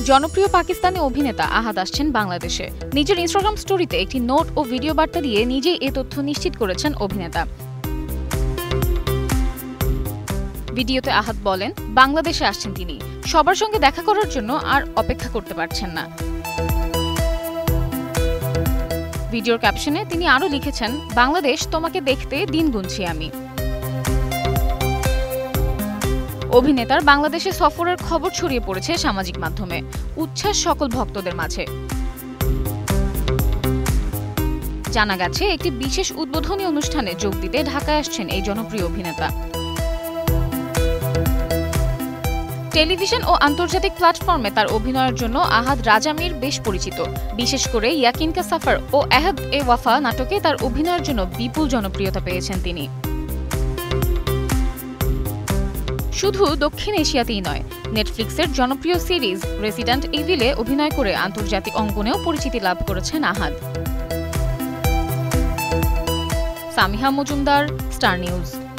জনপ্রিয় পাকিস্তানি অভিনেতা আহাদ আসছেন বাংলাদেশে। নিজের ইনস্টাগ্রাম স্টোরিতে একটি নোট ও ভিডিও বার্তা দিয়ে নিজেই এ তথ্য নিশ্চিত করেছেন অভিনেতা। ভিডিওতে আহাদ বলেন, বাংলাদেশে আসছেন তিনি, সবার সঙ্গে দেখা করার জন্য আর অপেক্ষা করতে পারছেন না। ভিডিওর ক্যাপশনে তিনি আরও লিখেছেন, বাংলাদেশ তোমাকে দেখতে দিন গুনছি আমি। অভিনেতার বাংলাদেশে সফরের খবর ছড়িয়ে পড়েছে সামাজিক মাধ্যমে, উচ্ছ্বাস সকল ভক্তদের মাঝে। জানা গেছে, একটি বিশেষ উদ্বোধনী অনুষ্ঠানে যোগ দিতে ঢাকায় আসছেন এই জনপ্রিয় অভিনেতা। টেলিভিশন ও আন্তর্জাতিক প্ল্যাটফর্মে তার অভিনয়ের জন্য আহাদ রাজা মীর বেশ পরিচিত। বিশেষ করে ইয়াকিন কা সফর ও আহদ এ ওয়াফা নাটকে তার অভিনয়ের জন্য বিপুল জনপ্রিয়তা পেয়েছেন তিনি। শুধু দক্ষিণ এশিয়াতেই নয়, নেটফ্লিক্সের জনপ্রিয় সিরিজ রেসিডেন্ট ইভিলে অভিনয় করে আন্তর্জাতিক অঙ্গনেও পরিচিতি লাভ করেছেন আহাদ। Samiha Majumdar, star news.